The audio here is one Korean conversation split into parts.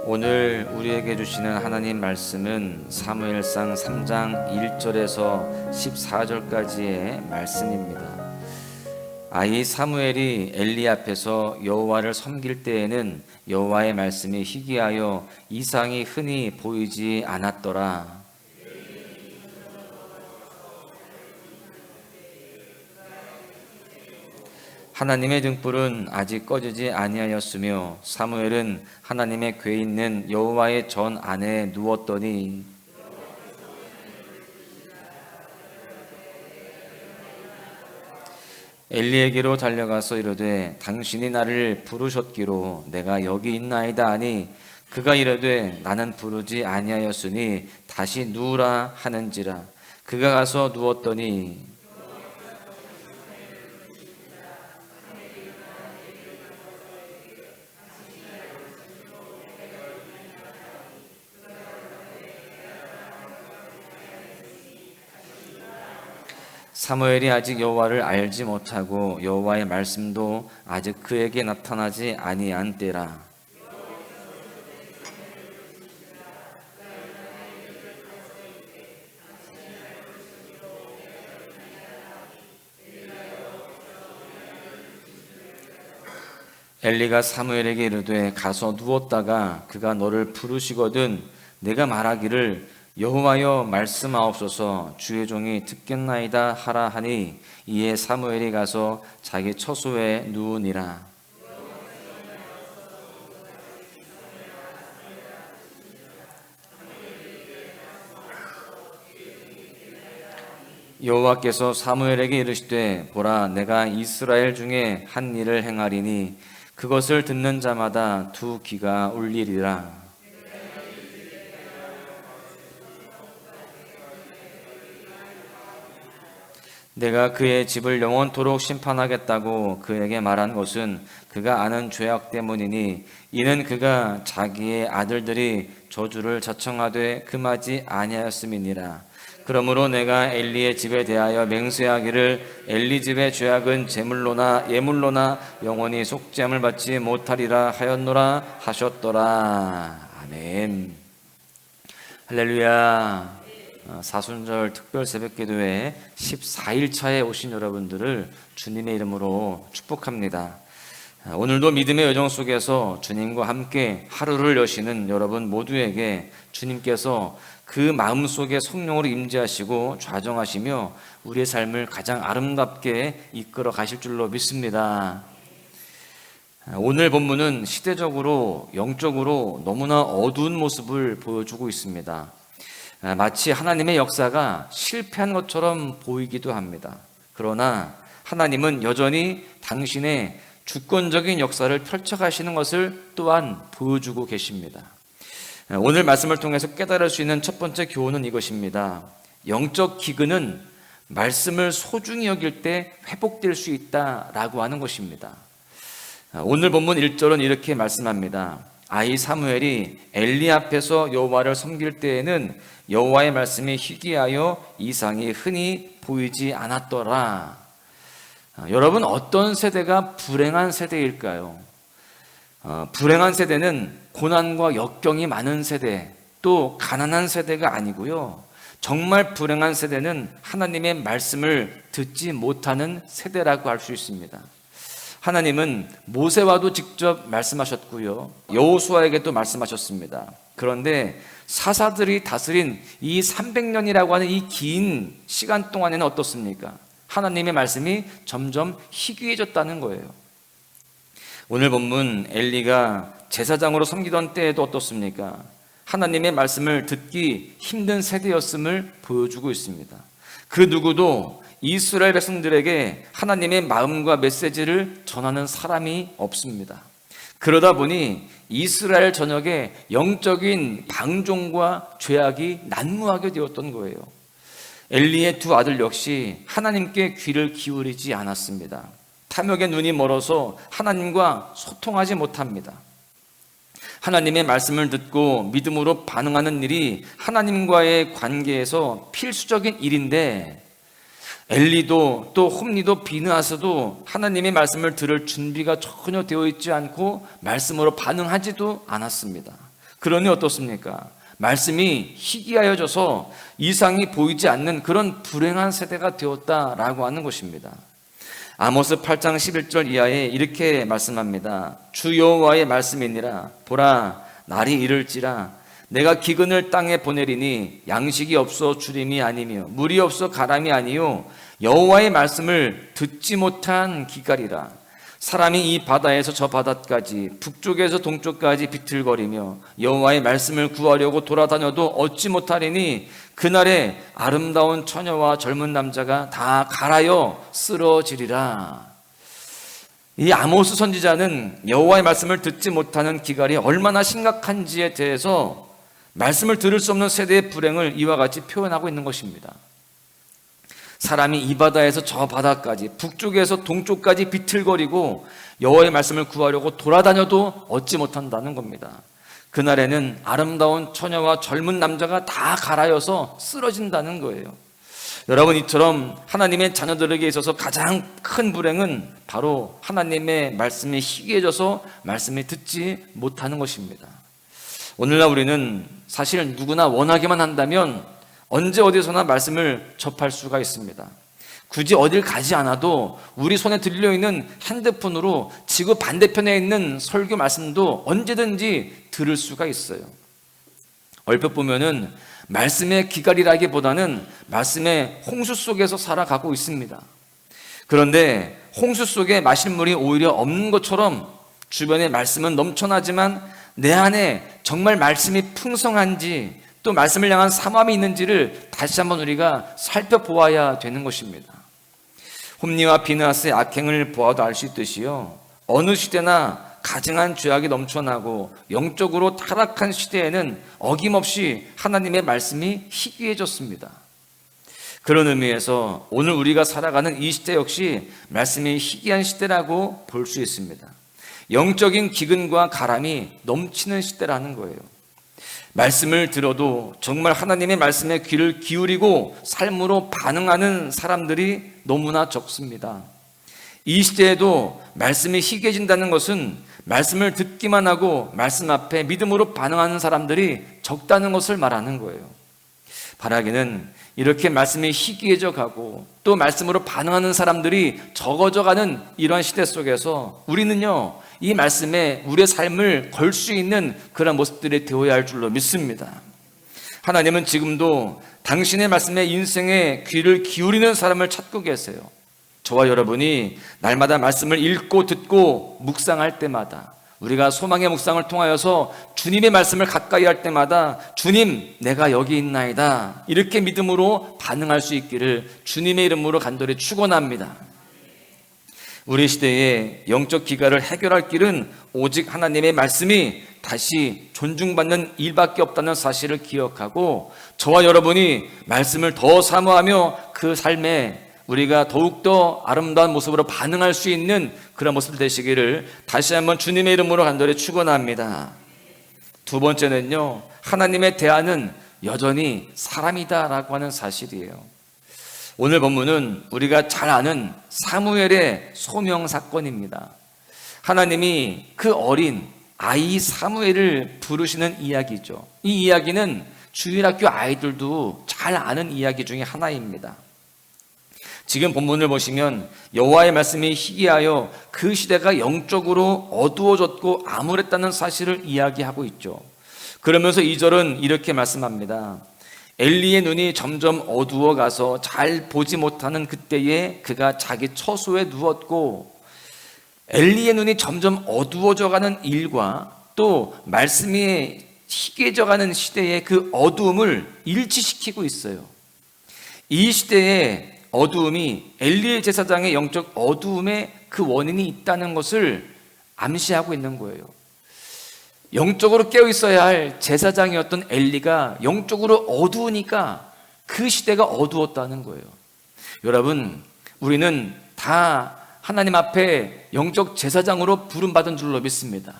오늘 우리에게 주시는 하나님 말씀은 사무엘상 3장 1절에서 14절까지의 말씀입니다. 이 사무엘이 엘리 앞에서 여호와를 섬길 때에는 여호와의 말씀이 희귀하여 이상이 흔히 보이지 않았더라. 하나님의 등불은 아직 꺼지지 아니하였으며 사무엘은 하나님의 궤 있는 여호와의 전 안에 누웠더니 엘리에게로 달려가서 이르되 당신이 나를 부르셨기로 내가 여기 있나이다 하니 그가 이르되 나는 부르지 아니하였으니 다시 누우라 하는지라. 그가 가서 누웠더니 사무엘이 아직 여호와를 알지 못하고 여호와의 말씀도 아직 그에게 나타나지 아니한 때라. 엘리가 사무엘에게 이르되 가서 누웠다가 그가 너를 부르시거든 내가 말하기를 여호와여 말씀하옵소서 주의 종이 듣겠나이다 하라 하니 이에 사무엘이 가서 자기 처소에 누우니라. 여호와께서 사무엘에게 이르시되 보라 내가 이스라엘 중에 한 일을 행하리니 그것을 듣는 자마다 두 귀가 울리리라. 내가 그의 집을 영원토록 심판하겠다고 그에게 말한 것은 그가 아는 죄악 때문이니 이는 그가 자기의 아들들이 저주를 자청하되 금하지 아니하였음이니라. 그러므로 내가 엘리의 집에 대하여 맹세하기를 엘리 집의 죄악은 제물로나 예물로나 영원히 속죄함을 받지 못하리라 하였노라 하셨더라. 아멘. 할렐루야. 사순절 특별 새벽기도회 14일차에 오신 여러분들을 주님의 이름으로 축복합니다. 오늘도 믿음의 여정 속에서 주님과 함께 하루를 여시는 여러분 모두에게 주님께서 그 마음속에 성령으로 임재하시고 좌정하시며 우리의 삶을 가장 아름답게 이끌어 가실 줄로 믿습니다. 오늘 본문은 시대적으로 영적으로 너무나 어두운 모습을 보여주고 있습니다. 마치 하나님의 역사가 실패한 것처럼 보이기도 합니다. 그러나 하나님은 여전히 당신의 주권적인 역사를 펼쳐가시는 것을 또한 보여주고 계십니다. 오늘 말씀을 통해서 깨달을 수 있는 첫 번째 교훈은 이것입니다. 영적 기근은 말씀을 소중히 여길 때 회복될 수 있다라고 하는 것입니다. 오늘 본문 1절은 이렇게 말씀합니다. 이 사무엘이 엘리 앞에서 여호와를 섬길 때에는 여호와의 말씀이 희귀하여 이상이 흔히 보이지 않았더라. 여러분 어떤 세대가 불행한 세대일까요? 불행한 세대는 고난과 역경이 많은 세대, 또 가난한 세대가 아니고요. 정말 불행한 세대는 하나님의 말씀을 듣지 못하는 세대라고 할 수 있습니다. 하나님은 모세와도 직접 말씀하셨고요. 여호수아에게도 말씀하셨습니다. 그런데 사사들이 다스린 이 300년이라고 하는 이 긴 시간 동안에는 어떻습니까? 하나님의 말씀이 점점 희귀해졌다는 거예요. 오늘 본문 엘리가 제사장으로 섬기던 때에도 어떻습니까? 하나님의 말씀을 듣기 힘든 세대였음을 보여주고 있습니다. 그 누구도 이스라엘 백성들에게 하나님의 마음과 메시지를 전하는 사람이 없습니다. 그러다 보니 이스라엘 전역에 영적인 방종과 죄악이 난무하게 되었던 거예요. 엘리의 두 아들 역시 하나님께 귀를 기울이지 않았습니다. 탐욕의 눈이 멀어서 하나님과 소통하지 못합니다. 하나님의 말씀을 듣고 믿음으로 반응하는 일이 하나님과의 관계에서 필수적인 일인데 엘리도 또 홈리도 비느하스도 하나님의 말씀을 들을 준비가 전혀 되어 있지 않고 말씀으로 반응하지도 않았습니다. 그러니 어떻습니까? 말씀이 희귀하여져서 이상이 보이지 않는 그런 불행한 세대가 되었다라고 하는 것입니다. 아모스 8장 11절 이하에 이렇게 말씀합니다. 주 여호와의 말씀이니라. 보라, 날이 이를지라. 내가 기근을 땅에 보내리니 양식이 없어 주림이 아니며 물이 없어 가람이 아니요 여호와의 말씀을 듣지 못한 기갈이라. 사람이 이 바다에서 저 바다까지 북쪽에서 동쪽까지 비틀거리며 여호와의 말씀을 구하려고 돌아다녀도 얻지 못하리니 그날에 아름다운 처녀와 젊은 남자가 다 갈아여 쓰러지리라. 이 아모스 선지자는 여호와의 말씀을 듣지 못하는 기갈이 얼마나 심각한지에 대해서 말씀을 들을 수 없는 세대의 불행을 이와 같이 표현하고 있는 것입니다. 사람이 이 바다에서 저 바다까지 북쪽에서 동쪽까지 비틀거리고 여호와의 말씀을 구하려고 돌아다녀도 얻지 못한다는 겁니다. 그날에는 아름다운 처녀와 젊은 남자가 다 갈아여서 쓰러진다는 거예요. 여러분, 이처럼 하나님의 자녀들에게 있어서 가장 큰 불행은 바로 하나님의 말씀이 희귀해져서 말씀을 듣지 못하는 것입니다. 오늘날 우리는 사실 누구나 원하기만 한다면 언제 어디서나 말씀을 접할 수가 있습니다. 굳이 어딜 가지 않아도 우리 손에 들려있는 핸드폰으로 지구 반대편에 있는 설교 말씀도 언제든지 들을 수가 있어요. 얼핏 보면은 말씀의 기갈이라기보다는 말씀의 홍수 속에서 살아가고 있습니다. 그런데 홍수 속에 마실 물이 오히려 없는 것처럼 주변에 말씀은 넘쳐나지만 내 안에 정말 말씀이 풍성한지 또 말씀을 향한 사모함이 있는지를 다시 한번 우리가 살펴보아야 되는 것입니다. 홈리와 비느하스의 악행을 보아도 알 수 있듯이요, 어느 시대나 가증한 죄악이 넘쳐나고 영적으로 타락한 시대에는 어김없이 하나님의 말씀이 희귀해졌습니다. 그런 의미에서 오늘 우리가 살아가는 이 시대 역시 말씀이 희귀한 시대라고 볼 수 있습니다. 영적인 기근과 가람이 넘치는 시대라는 거예요. 말씀을 들어도 정말 하나님의 말씀에 귀를 기울이고 삶으로 반응하는 사람들이 너무나 적습니다. 이 시대에도 말씀이 희귀해진다는 것은 말씀을 듣기만 하고 말씀 앞에 믿음으로 반응하는 사람들이 적다는 것을 말하는 거예요. 바라기는 이렇게 말씀이 희귀해져 가고 또 말씀으로 반응하는 사람들이 적어져가는 이러한 시대 속에서 우리는요, 이 말씀에 우리의 삶을 걸 수 있는 그런 모습들이 되어야 할 줄로 믿습니다. 하나님은 지금도 당신의 말씀에 인생의 귀를 기울이는 사람을 찾고 계세요. 저와 여러분이 날마다 말씀을 읽고 듣고 묵상할 때마다, 우리가 소망의 묵상을 통하여서 주님의 말씀을 가까이 할 때마다 주님, 내가 여기 있나이다, 이렇게 믿음으로 반응할 수 있기를 주님의 이름으로 간절히 축원합니다. 우리 시대의 영적 기갈을 해결할 길은 오직 하나님의 말씀이 다시 존중받는 일밖에 없다는 사실을 기억하고, 저와 여러분이 말씀을 더 사모하며 그 삶에 우리가 더욱더 아름다운 모습으로 반응할 수 있는 그런 모습 되시기를 다시 한번 주님의 이름으로 간절히 축원합니다. 두 번째는요, 하나님의 대안은 여전히 사람이다라고 하는 사실이에요. 오늘 본문은 우리가 잘 아는 사무엘의 소명 사건입니다. 하나님이 그 어린 아이 사무엘을 부르시는 이야기죠. 이 이야기는 주일학교 아이들도 잘 아는 이야기 중에 하나입니다. 지금 본문을 보시면 여호와의 말씀이 희귀하여 그 시대가 영적으로 어두워졌고 암울했다는 사실을 이야기하고 있죠. 그러면서 2절은 이렇게 말씀합니다. 엘리의 눈이 점점 어두워가서 잘 보지 못하는 그때에 그가 자기 처소에 누웠고, 엘리의 눈이 점점 어두워져가는 일과 또 말씀이 희귀해져가는 시대의 그 어두움을 일치시키고 있어요. 이 시대의 어두움이 엘리의 제사장의 영적 어두움에 그 원인이 있다는 것을 암시하고 있는 거예요. 영적으로 깨어 있어야 할 제사장이었던 엘리가 영적으로 어두우니까 그 시대가 어두웠다는 거예요. 여러분, 우리는 다 하나님 앞에 영적 제사장으로 부름받은 줄로 믿습니다.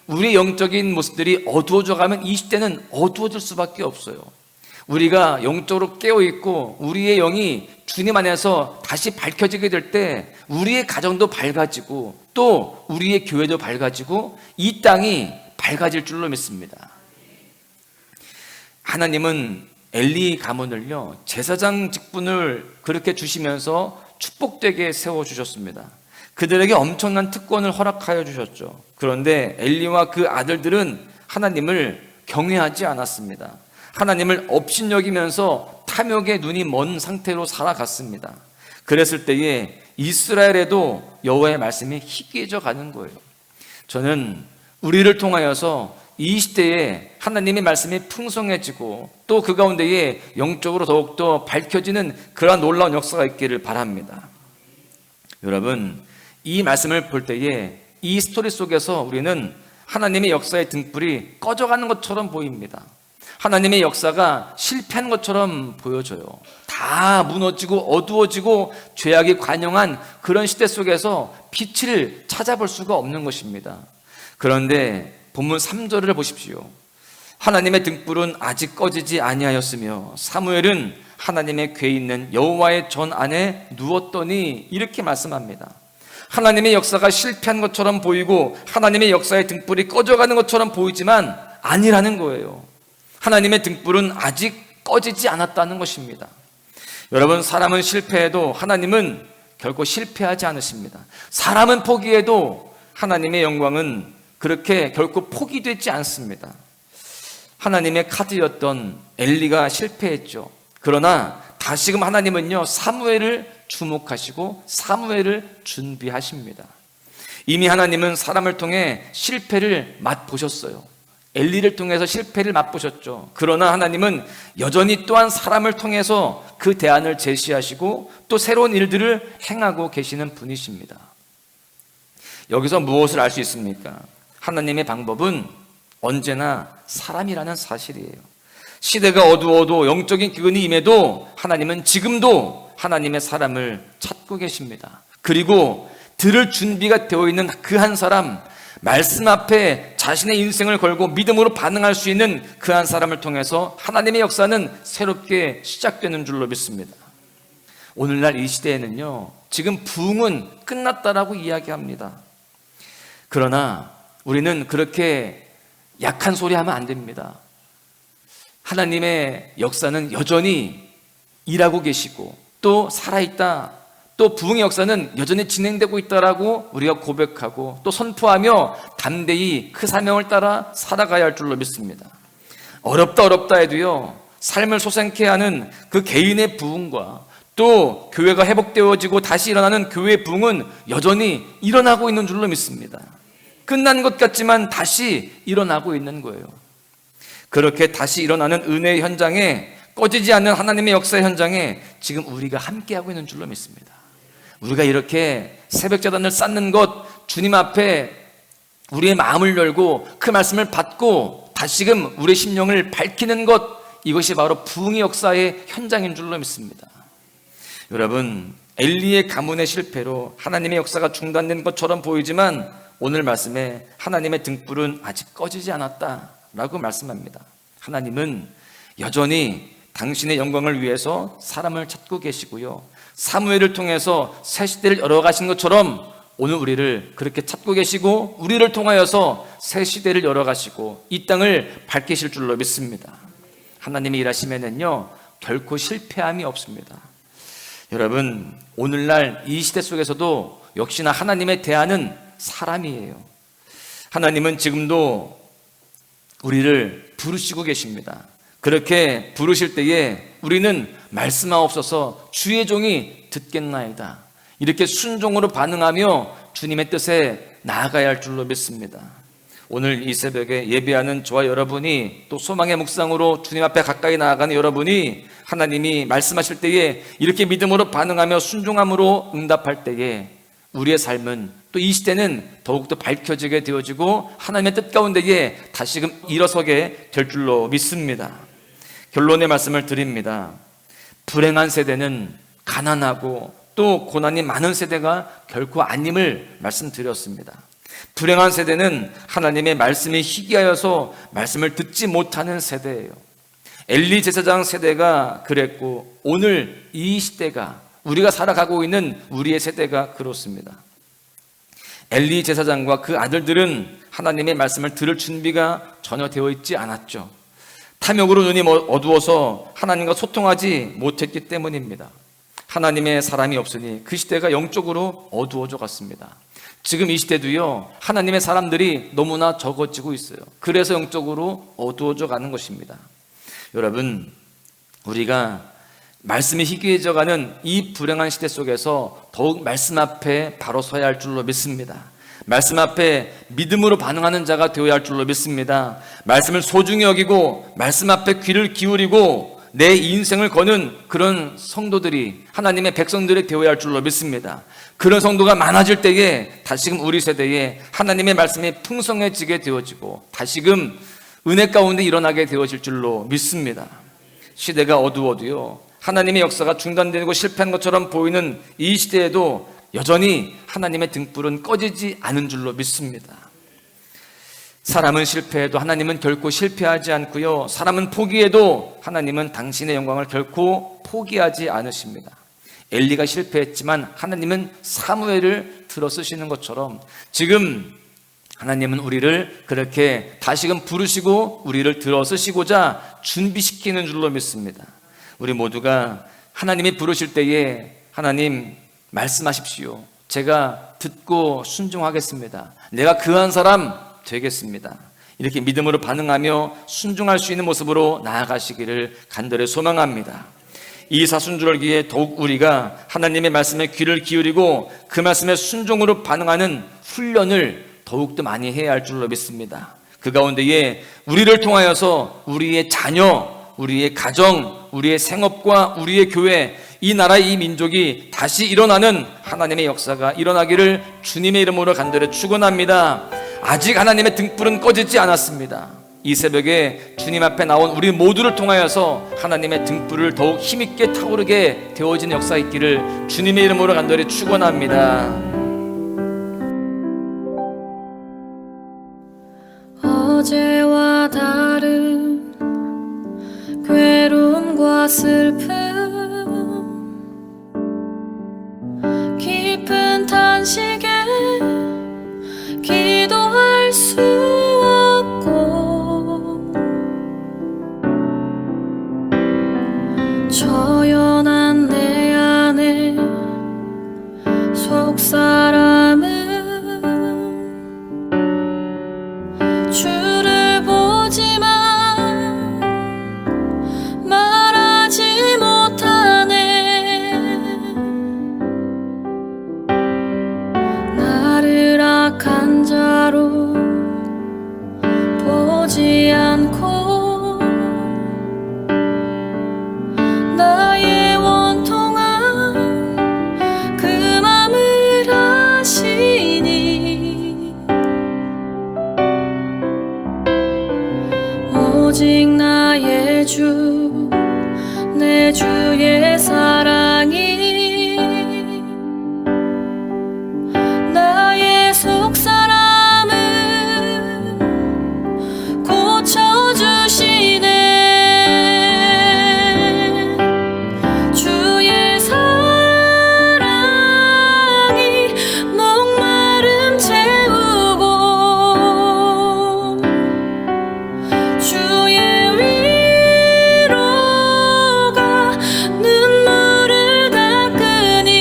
우리의 영적인 모습들이 어두워져 가면 이 시대는 어두워질 수밖에 없어요. 우리가 영적으로 깨어있고 우리의 영이 주님 안에서 다시 밝혀지게 될 때 우리의 가정도 밝아지고 또 우리의 교회도 밝아지고 이 땅이 밝아질 줄로 믿습니다. 하나님은 엘리 가문을요, 제사장 직분을 그렇게 주시면서 축복되게 세워주셨습니다. 그들에게 엄청난 특권을 허락하여 주셨죠. 그런데 엘리와 그 아들들은 하나님을 경외하지 않았습니다. 하나님을 업신여기면서 탐욕의 눈이 먼 상태로 살아갔습니다. 그랬을 때에 이스라엘에도 여호와의 말씀이 희귀해져 가는 거예요. 저는 우리를 통하여서 이 시대에 하나님의 말씀이 풍성해지고 또 그 가운데에 영적으로 더욱더 밝혀지는 그러한 놀라운 역사가 있기를 바랍니다. 여러분, 이 말씀을 볼 때에 이 스토리 속에서 우리는 하나님의 역사의 등불이 꺼져가는 것처럼 보입니다. 하나님의 역사가 실패한 것처럼 보여져요. 다 무너지고 어두워지고 죄악이 관영한 그런 시대 속에서 빛을 찾아볼 수가 없는 것입니다. 그런데 본문 3절을 보십시오. 하나님의 등불은 아직 꺼지지 아니하였으며 사무엘은 하나님의 궤 있는 여호와의 전 안에 누웠더니, 이렇게 말씀합니다. 하나님의 역사가 실패한 것처럼 보이고 하나님의 역사의 등불이 꺼져가는 것처럼 보이지만 아니라는 거예요. 하나님의 등불은 아직 꺼지지 않았다는 것입니다. 여러분, 사람은 실패해도 하나님은 결코 실패하지 않으십니다. 사람은 포기해도 하나님의 영광은 그렇게 결코 포기되지 않습니다. 하나님의 카드였던 엘리가 실패했죠. 그러나 다시금 하나님은요, 사무엘을 주목하시고 사무엘을 준비하십니다. 이미 하나님은 사람을 통해 실패를 맛보셨어요. 엘리를 통해서 실패를 맛보셨죠. 그러나 하나님은 여전히 또한 사람을 통해서 그 대안을 제시하시고 또 새로운 일들을 행하고 계시는 분이십니다. 여기서 무엇을 알 수 있습니까? 하나님의 방법은 언제나 사람이라는 사실이에요. 시대가 어두워도 영적인 기근이 임해도 하나님은 지금도 하나님의 사람을 찾고 계십니다. 그리고 들을 준비가 되어 있는 그 한 사람, 말씀 앞에 자신의 인생을 걸고 믿음으로 반응할 수 있는 그 한 사람을 통해서 하나님의 역사는 새롭게 시작되는 줄로 믿습니다. 오늘날 이 시대에는요, 지금 부흥은 끝났다라고 이야기합니다. 그러나 우리는 그렇게 약한 소리 하면 안 됩니다. 하나님의 역사는 여전히 일하고 계시고 또 살아있다, 또 부흥의 역사는 여전히 진행되고 있다라고 우리가 고백하고 또 선포하며 담대히 그 사명을 따라 살아가야 할 줄로 믿습니다. 어렵다 해도요, 삶을 소생케 하는 그 개인의 부흥과 또 교회가 회복되어지고 다시 일어나는 교회의 부흥은 여전히 일어나고 있는 줄로 믿습니다. 끝난 것 같지만 다시 일어나고 있는 거예요. 그렇게 다시 일어나는 은혜의 현장에, 꺼지지 않는 하나님의 역사의 현장에 지금 우리가 함께하고 있는 줄로 믿습니다. 우리가 이렇게 새벽제단을 쌓는 것, 주님 앞에 우리의 마음을 열고 그 말씀을 받고 다시금 우리의 심령을 밝히는 것, 이것이 바로 부흥의 역사의 현장인 줄로 믿습니다. 여러분, 엘리의 가문의 실패로 하나님의 역사가 중단된 것처럼 보이지만 오늘 말씀에 하나님의 등불은 아직 꺼지지 않았다라고 말씀합니다. 하나님은 여전히 당신의 영광을 위해서 사람을 찾고 계시고요, 사무엘을 통해서 새 시대를 열어가신 것처럼 오늘 우리를 그렇게 찾고 계시고 우리를 통하여서 새 시대를 열어가시고 이 땅을 밝히실 줄로 믿습니다. 하나님이 일하시면은요, 결코 실패함이 없습니다. 여러분, 오늘날 이 시대 속에서도 역시나 하나님의 대안은 사람이에요. 하나님은 지금도 우리를 부르시고 계십니다. 그렇게 부르실 때에 우리는 말씀하옵소서 주의 종이 듣겠나이다, 이렇게 순종으로 반응하며 주님의 뜻에 나아가야 할 줄로 믿습니다. 오늘 이 새벽에 예배하는 저와 여러분이, 또 소망의 묵상으로 주님 앞에 가까이 나아가는 여러분이 하나님이 말씀하실 때에 이렇게 믿음으로 반응하며 순종함으로 응답할 때에 우리의 삶은, 또 이 시대는 더욱더 밝혀지게 되어지고 하나님의 뜻 가운데에 다시금 일어서게 될 줄로 믿습니다. 결론의 말씀을 드립니다. 불행한 세대는 가난하고 또 고난이 많은 세대가 결코 아님을 말씀드렸습니다. 불행한 세대는 하나님의 말씀이 희귀하여서 말씀을 듣지 못하는 세대예요. 엘리 제사장 세대가 그랬고 오늘 이 시대가, 우리가 살아가고 있는 우리의 세대가 그렇습니다. 엘리 제사장과 그 아들들은 하나님의 말씀을 들을 준비가 전혀 되어 있지 않았죠. 탐욕으로 눈이 어두워서 하나님과 소통하지 못했기 때문입니다. 하나님의 사람이 없으니 그 시대가 영적으로 어두워져 갔습니다. 지금 이 시대도요, 하나님의 사람들이 너무나 적어지고 있어요. 그래서 영적으로 어두워져 가는 것입니다. 여러분, 우리가 말씀이 희귀해져가는 이 불행한 시대 속에서 더욱 말씀 앞에 바로 서야 할 줄로 믿습니다. 말씀 앞에 믿음으로 반응하는 자가 되어야 할 줄로 믿습니다. 말씀을 소중히 여기고 말씀 앞에 귀를 기울이고 내 인생을 거는 그런 성도들이, 하나님의 백성들이 되어야 할 줄로 믿습니다. 그런 성도가 많아질 때에 다시금 우리 세대에 하나님의 말씀이 풍성해지게 되어지고 다시금 은혜 가운데 일어나게 되어질 줄로 믿습니다. 시대가 어두워도요, 하나님의 역사가 중단되고 실패한 것처럼 보이는 이 시대에도 여전히 하나님의 등불은 꺼지지 않은 줄로 믿습니다. 사람은 실패해도 하나님은 결코 실패하지 않고요, 사람은 포기해도 하나님은 당신의 영광을 결코 포기하지 않으십니다. 엘리가 실패했지만 하나님은 사무엘을 들어 쓰시는 것처럼 지금 하나님은 우리를 그렇게 다시금 부르시고 우리를 들어 쓰시고자 준비시키는 줄로 믿습니다. 우리 모두가 하나님이 부르실 때에 하나님 말씀하십시오. 제가 듣고 순종하겠습니다. 내가 그한 사람 되겠습니다. 이렇게 믿음으로 반응하며 순종할 수 있는 모습으로 나아가시기를 간절히 소망합니다. 이 사순절기에 더욱 우리가 하나님의 말씀에 귀를 기울이고 그 말씀에 순종으로 반응하는 훈련을 더욱더 많이 해야 할 줄로 믿습니다. 그 가운데에 우리를 통하여서 우리의 자녀, 우리의 가정, 우리의 생업과 우리의 교회, 이 나라, 이 민족이 다시 일어나는 하나님의 역사가 일어나기를 주님의 이름으로 간절히 축원합니다. 아직 하나님의 등불은 꺼지지 않았습니다. 이 새벽에 주님 앞에 나온 우리 모두를 통하여서 하나님의 등불을 더욱 힘있게 타오르게 되어지는 역사 있기를 주님의 이름으로 간절히 축원합니다. 어제와 다른 괴로움과 슬픔, 깊은 탄식에 기도할 수 없고, 저연한 내 안에 속사람은 주를 보지만 말하지 못하네. 나를 악한 자로 보지 않고 나의 원통한 그 맘을 아시니, 오직 나의 주, 내 주의 사랑이 나의 속사람을 고쳐주시네. 주의 사랑이 목마름 채우고 주의 위로가 눈물을 닦으니,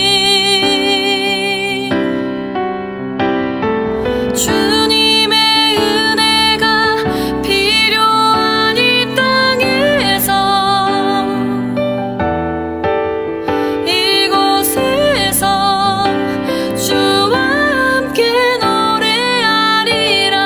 주님의 은혜가 필요한 이 땅에서, 이곳에서 주와 함께 노래하리라.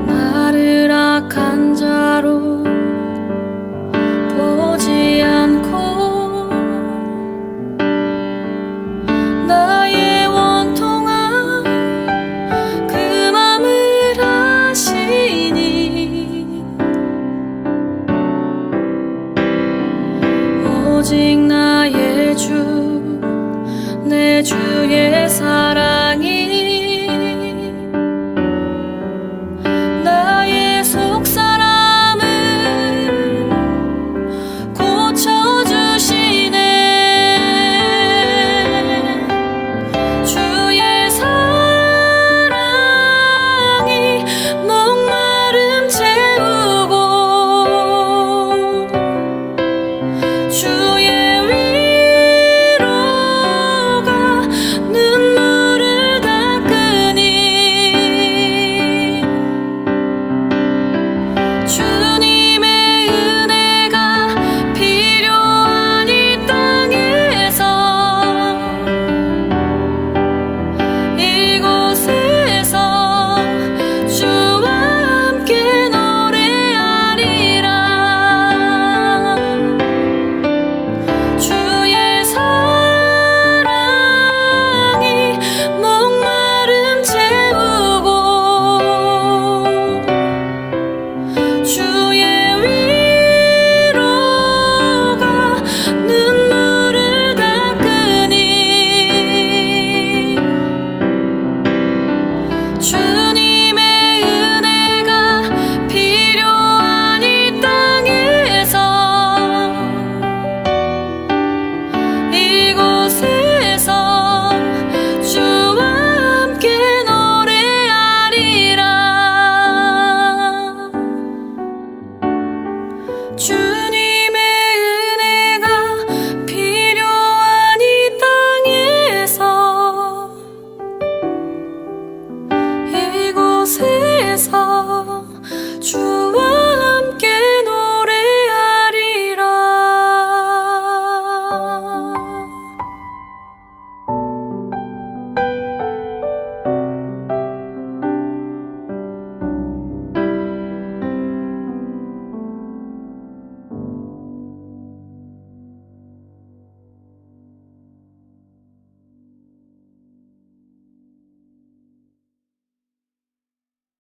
나를 악한 자로 보지 않고 나의 원통한 그 맘을 아시니, 오직 나의 주, 내 주의